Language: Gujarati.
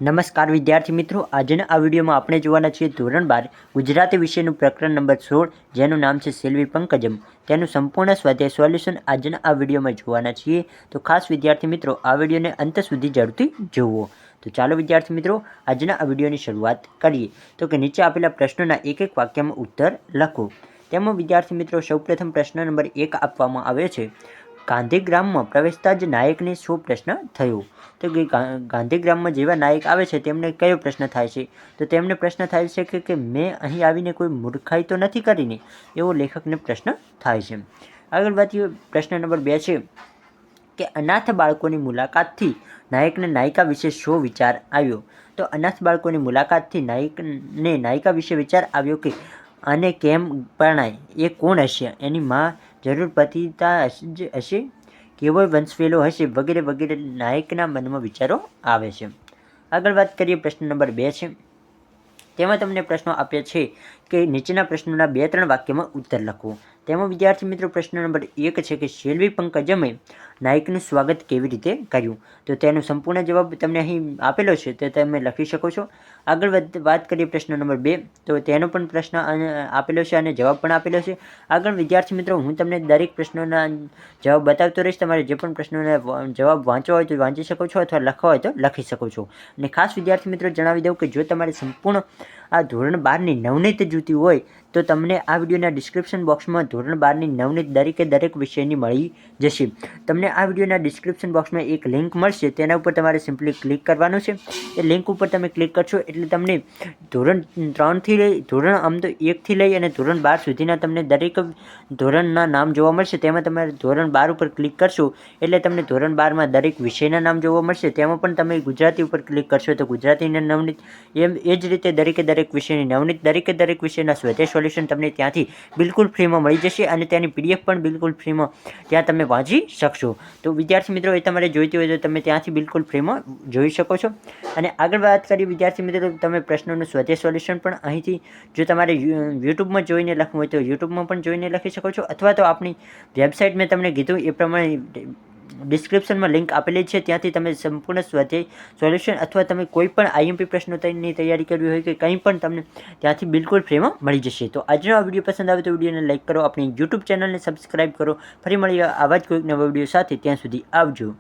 નમસ્કાર વિદ્યાર્થી મિત્રો, આજના આ વિડીયોમાં આપણે જોવાના છીએ ધોરણ 12 ગુજરાતી વિષયનું પ્રકરણ નંબર 16, જેનું નામ છે સેલ્વી પંકજમ. તેનું સંપૂર્ણ સ્વાધ્યાય સોલ્યુશન આજના આ વિડીયોમાં જોવાના છીએ. તો ખાસ વિદ્યાર્થી મિત્રો, આ વિડીયોને અંત સુધી જરૂરથી જુઓ. તો ચાલો વિદ્યાર્થી મિત્રો, આજના આ વિડીયોની શરૂઆત કરીએ. તો કે નીચે આપેલા પ્રશ્નોના એક એક વાક્યમાં ઉત્તર લખો. તેમાં વિદ્યાર્થી મિત્રો સૌપ્રથમ પ્રશ્ન નંબર 1 આપવામાં આવે છે. ગાંધીગ્રામમાં પ્રવેશતા જ નાયકને શું પ્રશ્ન થયો? તો કે ગાંધીગ્રામમાં જેવા નાયક આવે છે તેમને કયો પ્રશ્ન થાય છે? તો તેમને પ્રશ્ન થાય છે કે મેં અહીં આવીને કોઈ મૂર્ખાઈ તો નથી કરીને, એવો લેખકને પ્રશ્ન થાય છે. આગળ વધીએ, પ્રશ્ન નંબર 2 છે કે અનાથ બાળકોની મુલાકાતથી નાયકને નાયિકા વિશે શો વિચાર આવ્યો? તો અનાથ બાળકોની મુલાકાતથી નાયકને નાયિકા વિશે વિચાર આવ્યો કે આને કેમ પરણાય, એ કોણ હશે, એની માં જરૂર પતિતા જ હશે, કેવો વંશવેલો હશે, વગેરે વગેરે નાયકના મનમાં વિચારો આવે છે. આગળ વાત કરીએ, પ્રશ્ન નંબર 2 છે. તેમાં તમને પ્રશ્નો આપ્યા છે કે નીચેના પ્રશ્નોના 2-3 વાક્યમાં ઉત્તર લખો. તેમાં વિદ્યાર્થી મિત્રો પ્રશ્ન નંબર 1 છે કે સેલ્વી પંકજમે નાયકનું સ્વાગત કેવી રીતે કર્યું? તો તેનો સંપૂર્ણ જવાબ તમને અહીં આપેલો છે, તે તમે લખી શકો છો. આગળ વાત કરીએ પ્રશ્ન નંબર 2, તો તેનો પણ પ્રશ્ન આપેલો છે અને જવાબ પણ આપેલો છે. આગળ વિદ્યાર્થી મિત્રો હું તમને દરેક પ્રશ્નોના જવાબ બતાવતો રહીશ. તમારે જે પણ પ્રશ્નોના જવાબ વાંચવા હોય તો વાંચી શકો છો, અથવા લખવા હોય તો લખી શકો છો. અને ખાસ વિદ્યાર્થી મિત્રો જણાવી દઉં કે જો તમારે સંપૂર્ણ આ ધોરણ 12ની નવનીત જોતી હોય તો તમને આ વિડીયોના ડિસ્ક્રિપ્શન બોક્સમાં ધોરણ 12ની નવનીત દરેક વિષયની મળી જશે. તમને આ વિડીયોના ડિસ્ક્રિપ્શન બોક્સમાં એક લિંક મળશે, તેના ઉપર તમારે સિમ્પલી ક્લિક કરવાનું છે. એ લિંક ઉપર તમે ક્લિક કરશો એટલે તમને ધોરણ 3થી લઈ ધોરણ આમ તો 1થી લઈ અને ધોરણ 12 સુધીના તમને દરેક ધોરણના નામ જોવા મળશે. તેમાં તમારે ધોરણ 12 ઉપર ક્લિક કરશો એટલે તમને ધોરણ 12માં દરેક વિષયના નામ જોવા મળશે. તેમાં પણ તમે ગુજરાતી ઉપર ક્લિક કરશો તો ગુજરાતીના નવનીત, એ જ રીતે દરેક વિષયની નવનીત, દરેક વિષયના સ્વાધ્યાય સોલ્યુશન તમને ત્યાંથી બિલકુલ ફ્રીમાં મળી જશે અને તેની PDF પણ બિલકુલ ફ્રીમાં ત્યાં તમે વાંચી શકશો. તો વિદ્યાર્થી મિત્રો એ તમારે જોઈતી હોય તો તમે ત્યાંથી બિલકુલ ફ્રીમાં જોઈ શકો છો. અને આગળ વાત કરીએ વિદ્યાર્થી મિત્રો, તમે પ્રશ્નોનું સ્વાધ્યાય સોલ્યુશન પણ અહીંથી જો તમારે યુટ્યુબમાં જોઈને લખવું હોય તો યુટ્યુબમાં પણ જોઈને લખી શકો છો, અથવા તો આપણી વેબસાઇટ મેં તમને કીધું એ પ્રમાણે ડિસ્ક્રિપ્શનમાં લિંક આપેલી છે, ત્યાંથી તમે સંપૂર્ણ સ્વાધ્યાય સોલ્યુશન અથવા તમે કોઈ પણ IMP પ્રશ્નોની તૈયારી કરવી હોય કે કંઈ પણ તમને ત્યાંથી બિલકુલ ફ્રીમાં મળી જશે. તો આજનો આ વિડીયો પસંદ આવે તો વિડીયોને લાઈક કરો, આપણી YouTube ચેનલને સબસ્ક્રાઈબ કરો. ફરી મળીએ આવા જ કોઈક નવા વિડીયો સાથે. ત્યાં સુધી આવજો.